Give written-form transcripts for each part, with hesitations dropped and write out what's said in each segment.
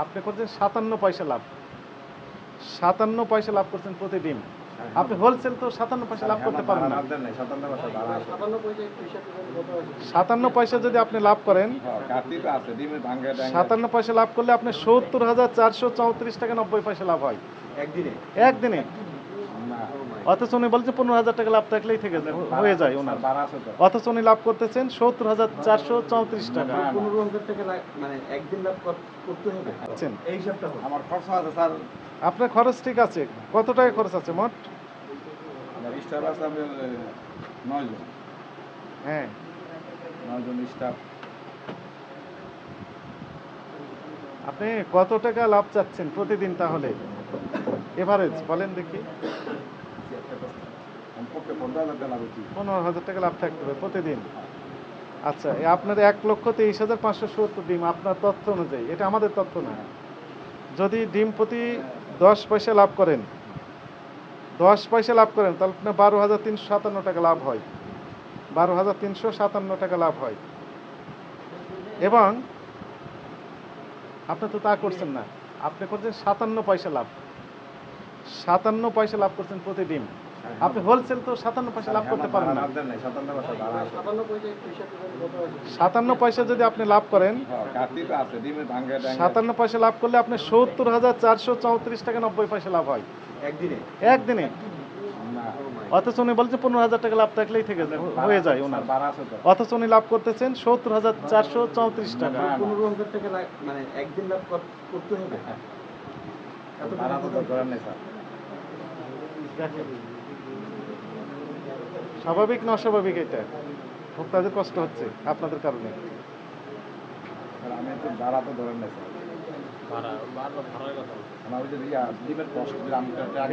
আপনি করছেন 57 পয়সা লাভ। 57 পয়সা লাভ করছেন প্রতি ডিম। আপনি হোলসেল তো 57 পয়সা লাভ করতে পারবেন না। 57 পয়সা যদি আপনি লাভ করেন, 57 পয়সা লাভ করলে আপনি ৭০,৪34 টাকা ৯০ পয়সা লাভ হয় একদিনে। অথচ উনি বলছে 15,000 টাকা লাভ থাকলেই থেকে হয়ে যায় ওনার। অথচ উনি লাভ করতেছেন ৭০,৪34 টাকা। 15,000 টাকা মানে একদিন লাভ করতে হবে। এই হিসাবটা আমার খরচ আছে স্যার। আপনার খরচ ঠিক আছে, কত টাকা খরচ আছে মোট? আমার স্টাফ আছে আপনার 9 জন। হ্যাঁ 9 জন স্টাফ। আপনি কত টাকা লাভ চাচ্ছেন প্রতিদিন তাহলে? এভারেজ বলেন দেখি। 15,000 টাকা লাভ থাকতে হবে প্রতিদিন। আচ্ছা, আপনার 1,23,570 ডিম আপনার তথ্য অনুযায়ী, এটা আমাদের তথ্য না। যদি ডিম প্রতি 10 পয়সা লাভ করেন, 10 পয়সা লাভ করেন তাহলে আপনার 12,357 টাকা লাভ হয়। 12,357 টাকা লাভ হয়। এবং আপনি তো তা করছেন না, আপনি করছেন 57 পয়সা লাভ। 57 পয়সা লাভ করছেন প্রতি ডিম। আপনি হোলসেল তো 57 পয়সা লাভ করতে পারবেন না। 57 পয়সা যদি আপনি লাভ করেন, 57 পয়সা লাভ করলে আপনি ৭০,৪34 টাকা ৯০ পয়সা লাভ হয় একদিনে। অথচ উনি বলছে 15,000 টাকা লাভ থাকলেই থেকে হয়ে যায় ওনার। অথচ উনি লাভ করতেছেন ৭০,৪34 টাকা। 15,000 টাকা মানে একদিন লাভ করতে হবে। স্বাভাবিক না অস্বাভাবিক? এটা ভোক্তাদের কষ্ট হচ্ছে আপনাদের কারণে। আমি তো ভাড়া তো ধরেন না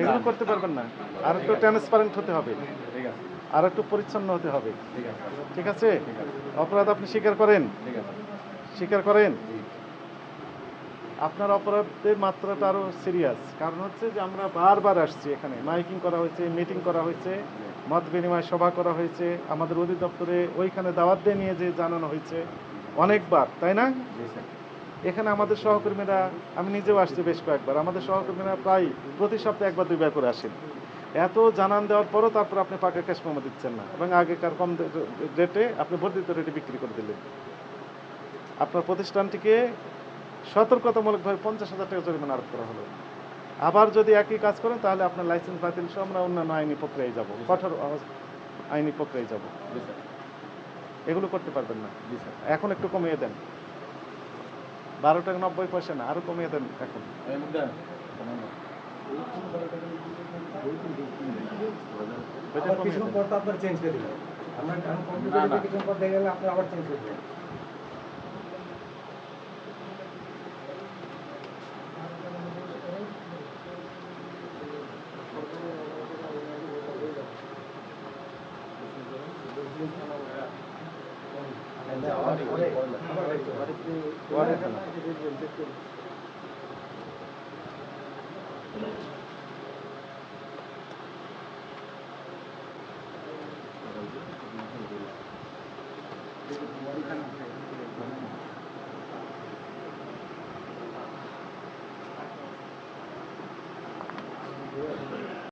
এগুলো করতে পারবেন না। আর একটু ট্রান্সপারেন্ট হতে হবে, ঠিক আছে, আর একটু পরিচ্ছন্ন হতে হবে। ঠিক আছে, ঠিক আছে, অপরাধ আপনি স্বীকার করেন, ঠিক আছে, স্বীকার করেন। আপনার অপরাধের মাত্রাটা আরও সিরিয়াস। কারণ হচ্ছে যে আমরা বারবার আসছি, এখানে মাইকিং করা হয়েছে, মিটিং করা হয়েছে, মত বিনিময় সভা করা হয়েছে, আমাদের অধিদপ্তরে ওইখানে দাওয়াত দিয়ে নিয়ে যে জানানো হয়েছে অনেকবার, তাই না? এখানে আমাদের সহকর্মীরা, আমি নিজেও আসছি বেশ কয়েকবার, আমাদের সহকর্মীরা প্রায় প্রতি সপ্তাহে 1 বা 2 বার করে আসেন। এত জানান দেওয়ার পরও তারপর আপনি পাকা ক্যাশ মেমো দিচ্ছেন না, এবং আগেকার কম রেটে আপনি বর্ধিত রেটে বিক্রি করে দিলেন। আপনার প্রতিষ্ঠানটিকে সতর্কতামূলকভাবে 50,000 টাকা জরিমানা আরোপ করা হলো। আবার যদি একই কাজ করেন তাহলে আপনার লাইসেন্স বাতিল সহ আমরা অন্যান্য আইনি প্রক্রিয়ায় যাব, কঠোর আইনি প্রক্রিয়ায় যাব। এগুলো করতে পারবেন না। এখন একটু কমিয়ে দেন, 12 টাকা 90 পয়সা না, আরো কমিয়ে দেন এখন। কিছুক্ষণ পর তো আপনার চেঞ্জ করে দিবেন। আমরা কম্পিউটারে কিছুক্ষণ পর দেখে গেলে আপনি আবার চেঞ্জ করে দেবেন।